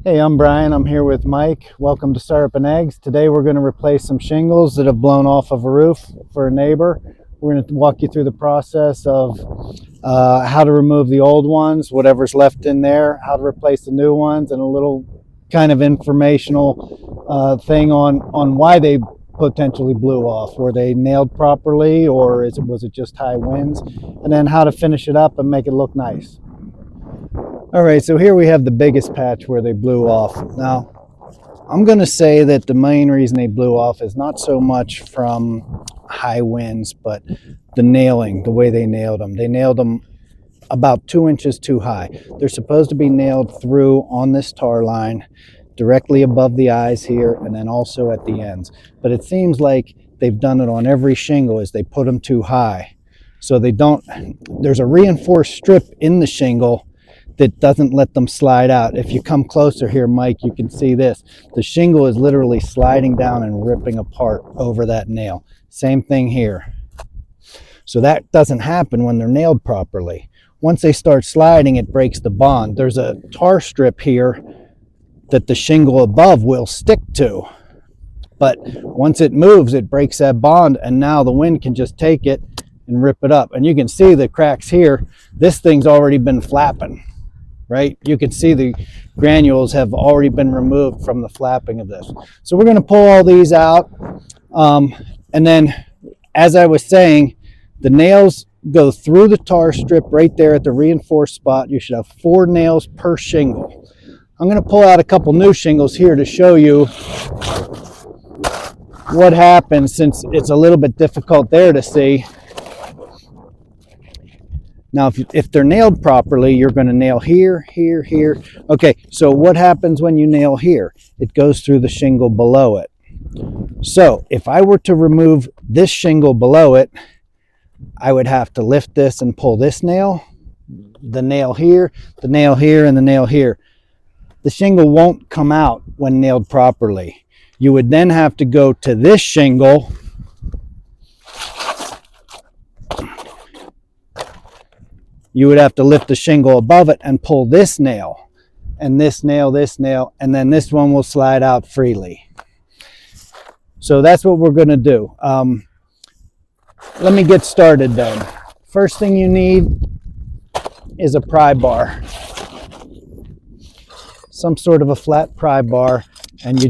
Hey, I'm Brian. I'm here with Mike. Welcome to Syrup and Eggs. Today we're going to replace some shingles that have blown off of a roof for a neighbor. We're going to walk you through the process of how to remove the old ones, whatever's left in there, how to replace the new ones, and a little kind of informational thing on why they potentially blew off. Were they nailed properly, or was it just high winds? And then how to finish it up and make it look nice. All right, so here we have the biggest patch where they blew off. Now, I'm going to say that the main reason they blew off is not so much from high winds, but the nailing, the way they nailed them. They nailed them about 2 inches too high. They're supposed to be nailed through on this tar line, directly above the eyes here, and then also at the ends. But it seems like they've done it on every shingle is they put them too high. So they don't, there's a reinforced strip in the shingle that doesn't let them slide out. If you come closer here, Mike, you can see this. The shingle is literally sliding down and ripping apart over that nail. Same thing here. So that doesn't happen when they're nailed properly. Once they start sliding, it breaks the bond. There's a tar strip here that the shingle above will stick to. But once it moves, it breaks that bond, and now the wind can just take it and rip it up. And you can see the cracks here. This thing's already been flapping. Right? You can see the granules have already been removed from the flapping of this. So we're going to pull all these out. And then, as I was saying, the nails go through the tar strip right there at the reinforced spot. You should have 4 nails per shingle. I'm going to pull out a couple new shingles here to show you what happens, since it's a little bit difficult there to see. Now, if they're nailed properly, you're going to nail here, here, here. Okay, so what happens when you nail here? It goes through the shingle below it. So if I were to remove this shingle below it, I would have to lift this and pull this nail, the nail here, the nail here, and the nail here. The shingle won't come out when nailed properly. You would then have to go to this shingle you would have to lift the shingle above it and pull this nail, and this nail, and then this one will slide out freely. So that's what we're going to do. Let me get started then. First thing you need is a pry bar. Some sort of a flat pry bar, and you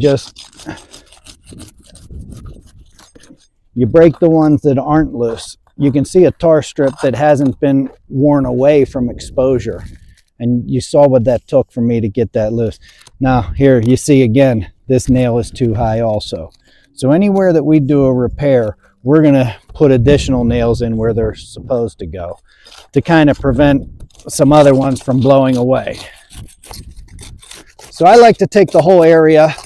break the ones that aren't loose. You can see a tar strip that hasn't been worn away from exposure. And you saw what that took for me to get that loose. Now here you see again, this nail is too high also. So anywhere that we do a repair, we're going to put additional nails in where they're supposed to go to kind of prevent some other ones from blowing away. So I like to take the whole area,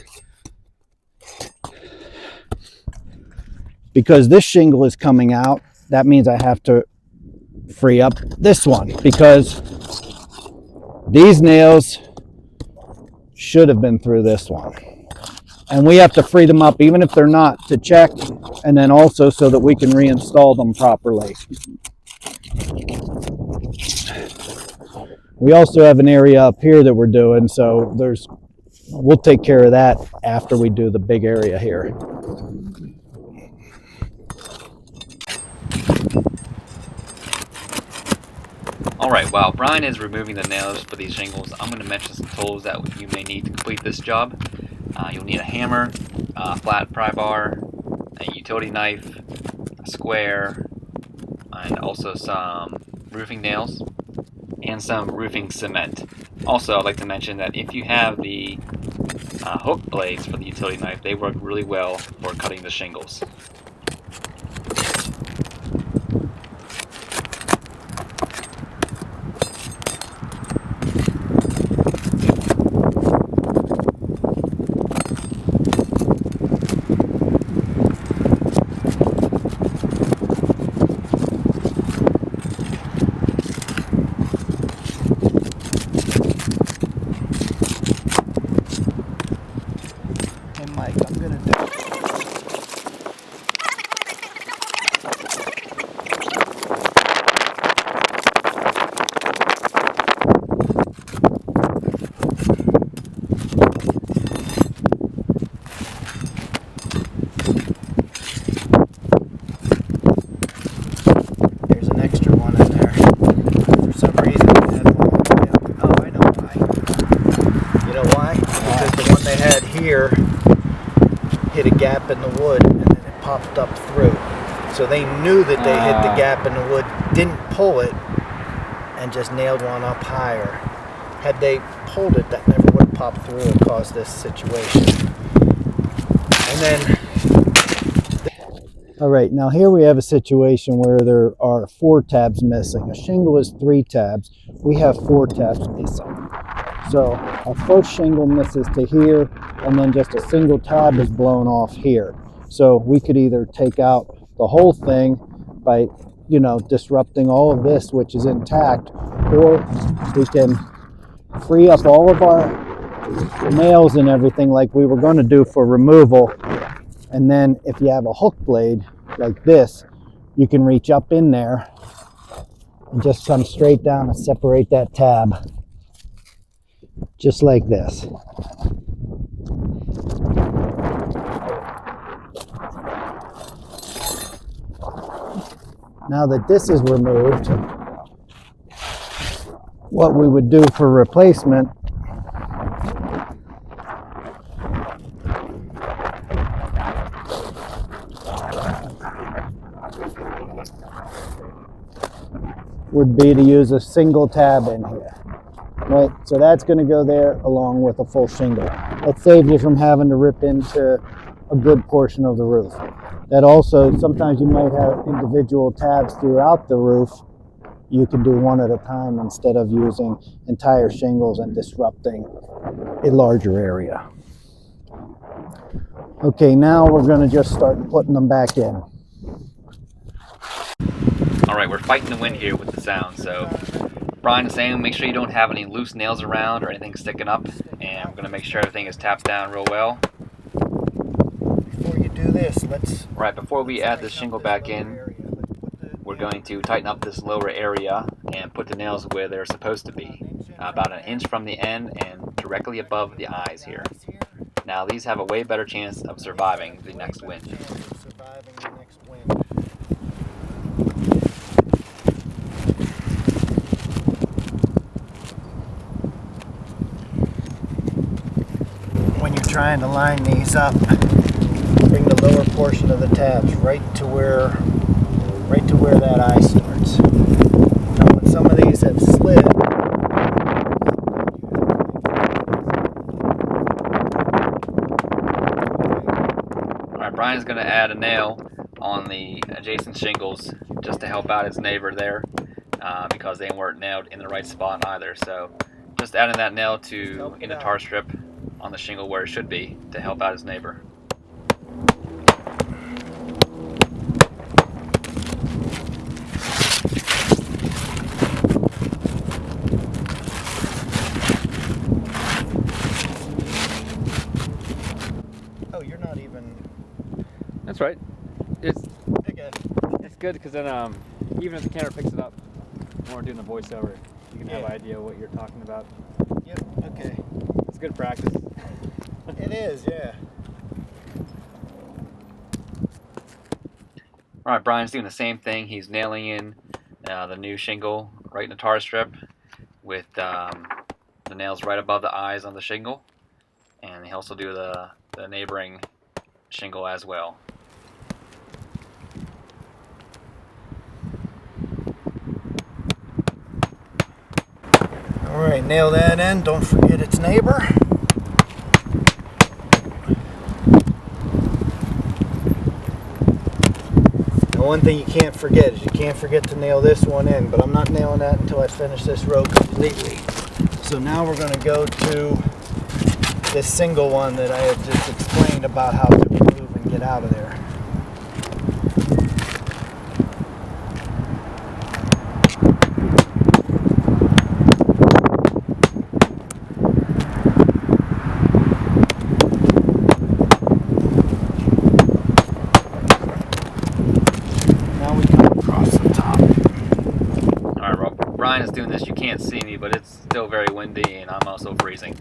because this shingle is coming out. That means I have to free up this one, because these nails should have been through this one. And we have to free them up, even if they're not, to check, and then also so that we can reinstall them properly. We also have an area up here that we're doing, so we'll take care of that after we do the big area here. Alright, while Brian is removing the nails for these shingles, I'm going to mention some tools that you may need to complete this job. You'll need a hammer, a flat pry bar, a utility knife, a square, and also some roofing nails, and some roofing cement. Also, I'd like to mention that if you have the hook blades for the utility knife, they work really well for cutting the shingles. Hey Mike, I'm gonna do here hit a gap in the wood and then it popped up through. So they knew that they hit the gap in the wood, didn't pull it, and just nailed one up higher. Had they pulled it, that never would have popped through and caused this situation. And then, all right, now here we have a situation where there are 4 tabs missing. A shingle is 3 tabs. We have 4 tabs missing. So our first shingle misses to here, and then just a single tab is blown off here. So we could either take out the whole thing by, you know, disrupting all of this, which is intact, or we can free up all of our nails and everything like we were going to do for removal. And then if you have a hook blade like this, you can reach up in there and just come straight down and separate that tab. Just like this. Now that this is removed, what we would do for replacement would be to use a single tab in here. Right, so that's going to go there along with a full shingle. That saves you from having to rip into a good portion of the roof. That also, sometimes you might have individual tabs throughout the roof. You can do one at a time instead of using entire shingles and disrupting a larger area. Okay, now we're going to just start putting them back in. All right, we're fighting the wind here with the sound, so Brian is saying make sure you don't have any loose nails around or anything sticking up, and we're going to make sure everything is tapped down real well. Before you do this, Right, before we add the shingle back in, we're going to tighten up this lower area and put the nails where they're supposed to be, about 1 inch from the end and directly above the eyes here. Now these have a way better chance of surviving the next wind. When you're trying to line these up, bring the lower portion of the tabs right to where that eye starts. Now when some of these have slid, Alright, Brian's going to add a nail on the adjacent shingles just to help out his neighbor there, because they weren't nailed in the right spot either. So just adding that nail in the tar strip on the shingle where it should be to help out his neighbor. oh, you're not even. That's right. It's Okay. it's good because then even if the camera picks it up when we're doing the voiceover, you can have an idea what you're talking about. Yep. Okay. It's good practice. It is, yeah. Alright, Brian's doing the same thing. He's nailing in the new shingle right in the tar strip with the nails right above the eyes on the shingle. And he also do the neighboring shingle as well. Alright, nail that in. Don't forget its neighbor. One thing you can't forget is you can't forget to nail this one in, but I'm not nailing that until I finish this row completely. So now we're going to go to this single one that I had just explained about how to remove and get out of there. Brian is doing this, you can't see me, but it's still very windy and I'm also freezing.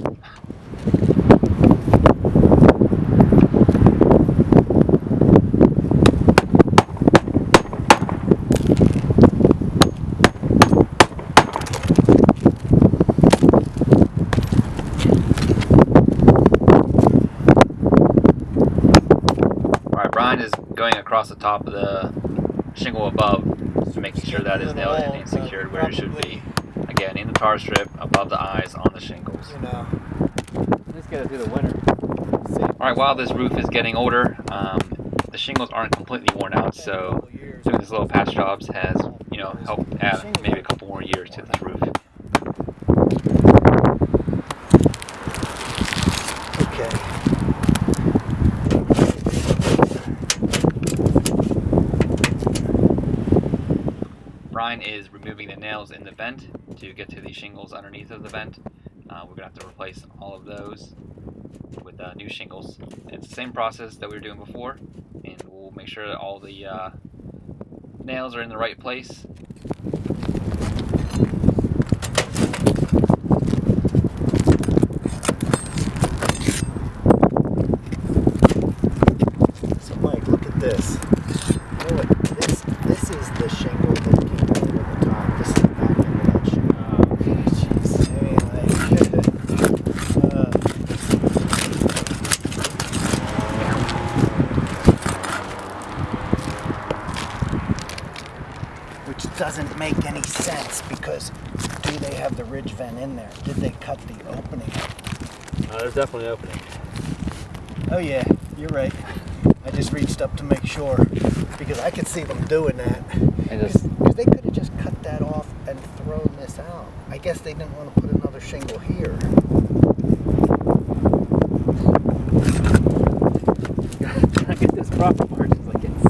across the top of the shingle above, so making sure that is nailed in and secured where it should be. Again, in the tar strip above the eyes on the shingles. You know. Let's get it through the winter. Alright, while this roof is getting older, the shingles aren't completely worn out, so doing these little patch jobs has, you know, helped add maybe a couple more years to this roof. Okay. Brian is removing the nails in the vent to get to the shingles underneath of the vent. We're going to have to replace all of those with new shingles. It's the same process that we were doing before, and we'll make sure that all the nails are in the right place. So Mike, look at this. You know what? This is the shingle that came over the top. This is the back end of that shingle. Jeez. I mean, like, which doesn't make any sense because do they have the ridge vent in there? Did they cut the opening? There's definitely an opening. Oh yeah, you're right. I just reached up to make sure because I could see them doing that. Because they could have just cut that off and thrown this out. I guess they didn't want to put another shingle here. I get this proper margins like it's.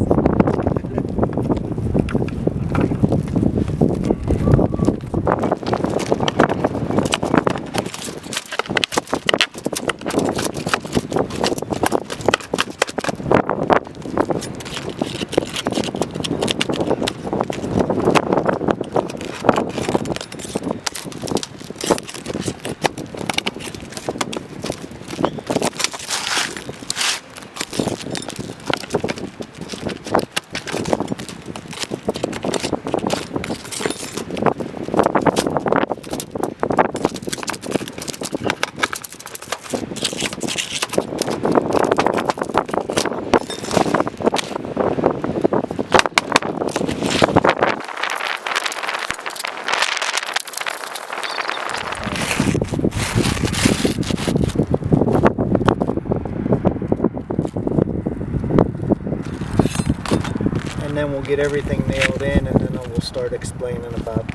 And then we'll get everything nailed in, and then we'll start explaining about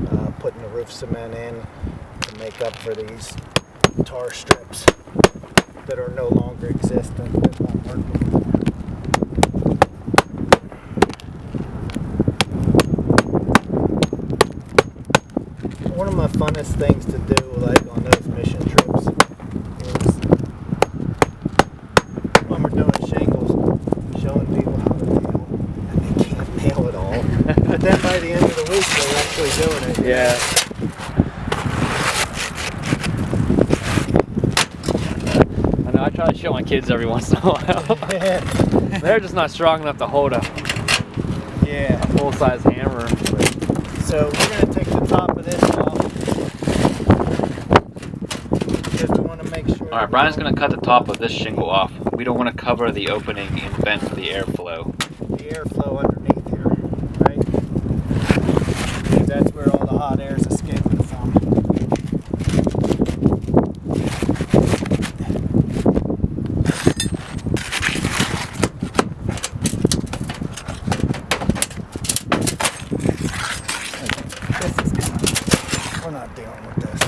putting the roof cement in to make up for these tar strips that are no longer existent, that won't work anymore. One of my funnest things to do, like on those mission trips, is when we're doing shingles, showing people how to nail, and they can't nail it all. But then by the end of the week, they're actually doing it. Yeah. I know. I try to show my kids every once in a while. Yeah. They're just not strong enough to hold a Yeah. full-size hammer. So we're going to take the top of this off because we want to make sure. Alright, Brian's going to cut the top of this shingle off. We don't want to cover the opening in the vent for the airflow. The airflow underneath here, right? Because that's where all the hot air is escaping from. This is coming. We're not dealing with this.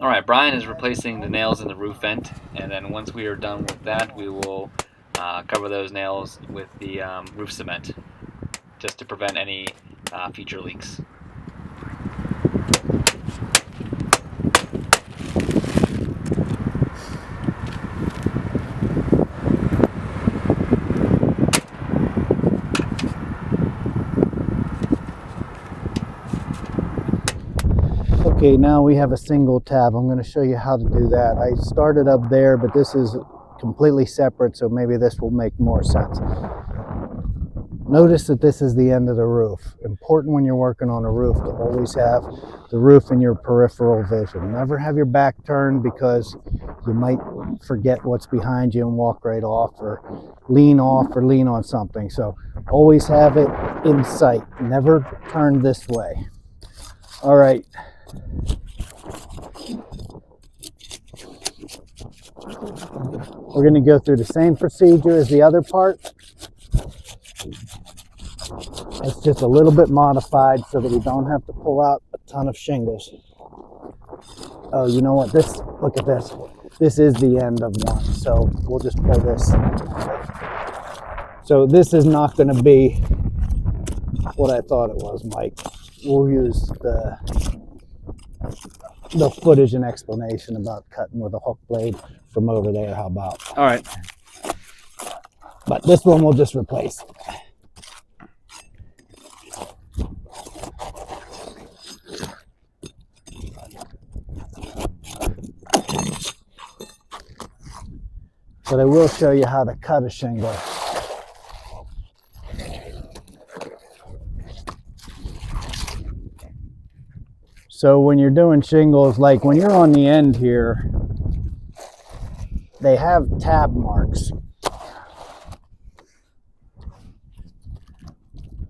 All right, Brian is replacing the nails in the roof vent, and then once we are done with that, we will cover those nails with the roof cement, just to prevent any future leaks. Okay, now we have a single tab. I'm going to show you how to do that. I started up there, but this is completely separate, so maybe this will make more sense. Notice that this is the end of the roof. Important when you're working on a roof to always have the roof in your peripheral vision. Never have your back turned, because you might forget what's behind you and walk right off or lean on something. So always have it in sight. Never turn this way. All right. We're going to go through the same procedure as the other part. It's just a little bit modified so that we don't have to pull out a ton of shingles. Oh, you know what? Look at this. This is the end of one, so we'll just pull this. So this is not going to be what I thought it was, Mike. We'll use the footage and explanation about cutting with a hook blade from over there. How about? All right. But this one we'll just replace. But I will show you how to cut a shingle. So when you're doing shingles, like when you're on the end here, they have tab marks.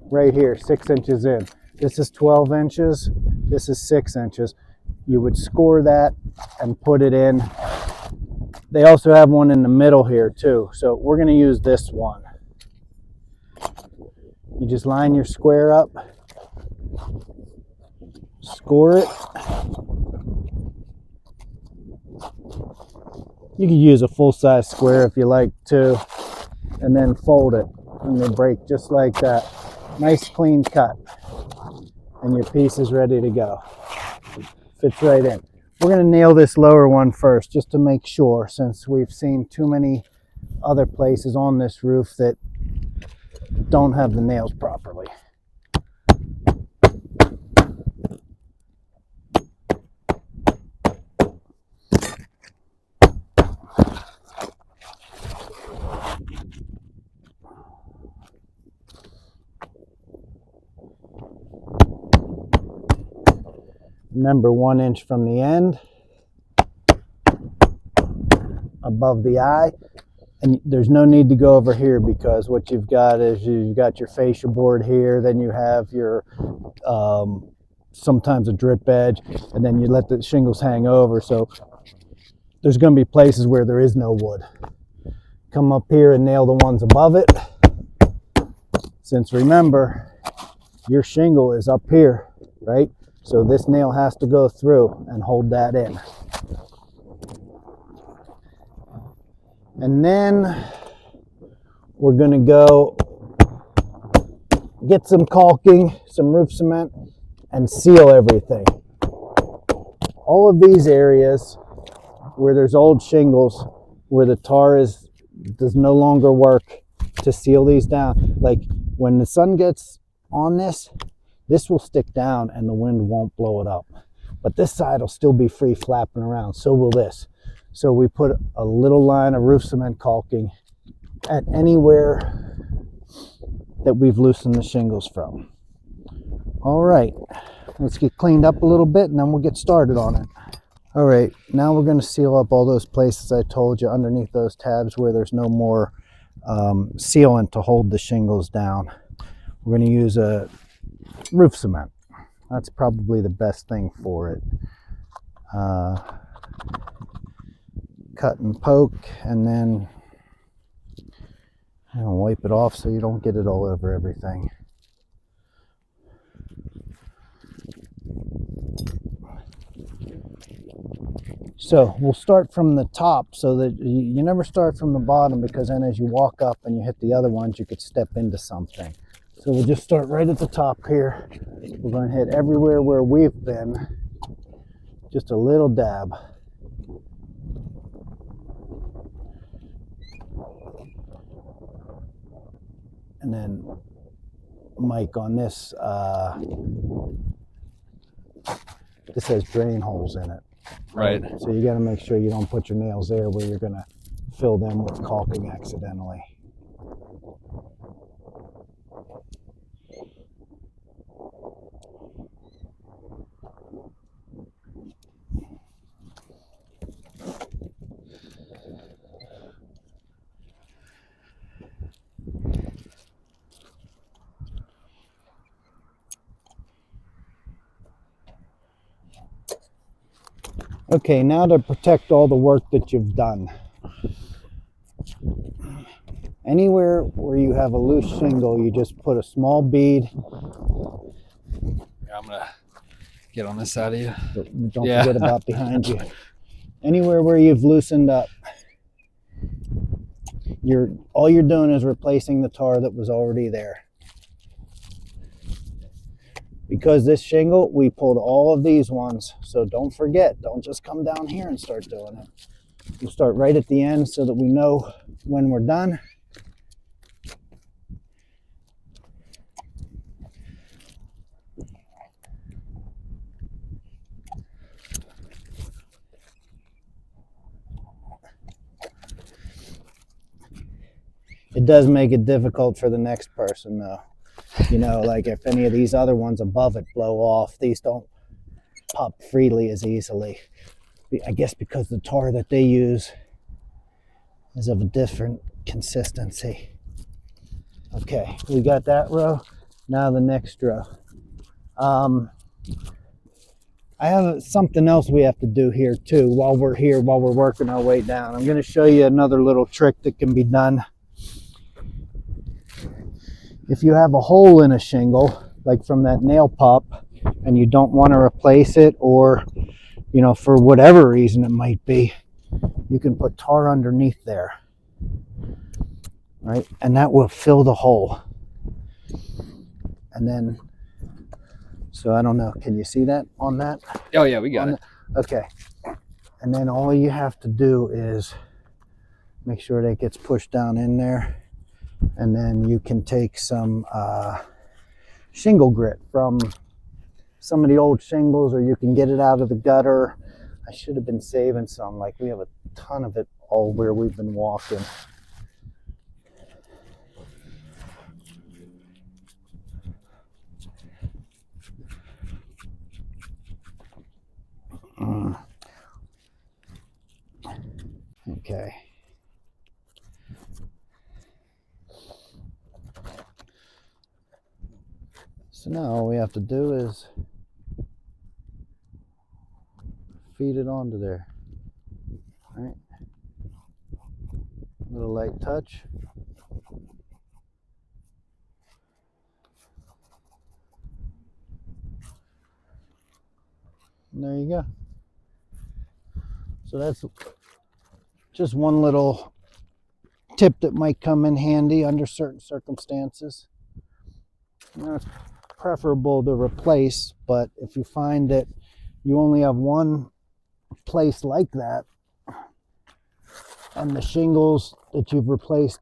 Right here, 6 inches in. This is 12 inches, this is 6 inches. You would score that and put it in. They also have one in the middle here too. So we're going to use this one. You just line your square up, score it. You could use a full-size square if you like to, and then fold it, and they break just like that. Nice clean cut, and your piece is ready to go. Fits right in. We're going to nail this lower one first, just to make sure, since we've seen too many other places on this roof that don't have the nails properly. Remember, 1 inch from the end, above the eye, and there's no need to go over here, because what you've got is you've got your fascia board here, then you have your sometimes a drip edge, and then you let the shingles hang over. So there's going to be places where there is no wood. Come up here and nail the ones above it, since remember, your shingle is up here, right? So this nail has to go through and hold that in. And then we're going to go get some caulking, some roof cement, and seal everything. All of these areas where there's old shingles, where the tar does no longer work to seal these down. Like when the sun gets on this will stick down and the wind won't blow it up. But this side will still be free flapping around. So will this. So we put a little line of roof cement caulking at anywhere that we've loosened the shingles from. All right, let's get cleaned up a little bit and then we'll get started on it. All right, now we're going to seal up all those places I told you underneath those tabs where there's no more sealant to hold the shingles down. We're going to use a roof cement. That's probably the best thing for it. Cut and poke, and then wipe it off so you don't get it all over everything. So we'll start from the top so that you never start from the bottom, because then as you walk up and you hit the other ones, you could step into something. So we'll just start right at the top here. We're going to hit everywhere where we've been, just a little dab. And then Mike, on this, this has drain holes in it. Right. So you got to make sure you don't put your nails there where you're going to fill them with caulking accidentally. Okay, now to protect all the work that you've done. Anywhere where you have a loose shingle, you just put a small bead. Yeah, I'm gonna get on this side of you. Don't forget about behind you. Anywhere where you've loosened up, all you're doing is replacing the tar that was already there. Because this shingle, we pulled all of these ones, so don't forget, don't just come down here and start doing it. We'll start right at the end so that we know when we're done. It does make it difficult for the next person though. You know, like if any of these other ones above it blow off, these don't pop freely as easily. I guess because the tar that they use is of a different consistency. Okay, we got that row. Now the next row. I have something else we have to do here too while we're working our way down. I'm going to show you another little trick that can be done. If you have a hole in a shingle, like from that nail pop, and you don't want to replace it, or you know, for whatever reason it might be, you can put tar underneath there, right? And that will fill the hole. And then, so I don't know, can you see that on that? Oh yeah, we got it. Okay. And then all you have to do is make sure that gets pushed down in there. And then you can take some shingle grit from some of the old shingles, or you can get it out of the gutter. I should have been saving some, like we have a ton of it all where we've been walking. Okay. So now all we have to do is feed it onto there. All right. A little light touch. And there you go. So that's just one little tip that might come in handy under certain circumstances. You know, it's preferable to replace, but if you find that you only have one place like that, and the shingles that you've replaced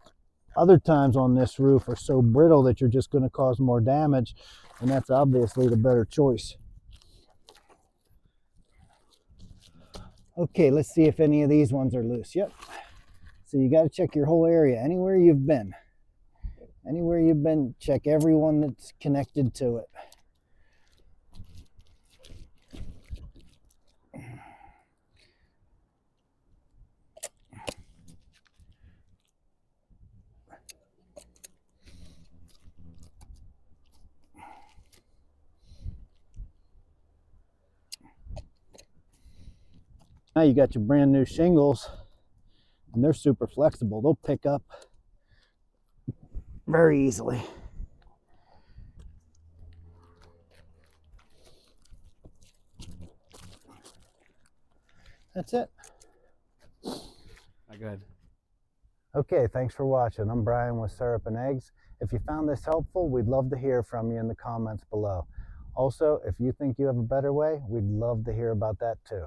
other times on this roof are so brittle that you're just going to cause more damage, and that's obviously the better choice. Okay, let's see if any of these ones are loose. Yep. So you got to check your whole area. Anywhere you've been, check every one that's connected to it. Now you got your brand new shingles, and they're super flexible. They'll pick up very easily. That's it. Good. Okay, thanks for watching. I'm Brian with Syrup and Eggs. If you found this helpful, we'd love to hear from you in the comments below. Also, if you think you have a better way, we'd love to hear about that too.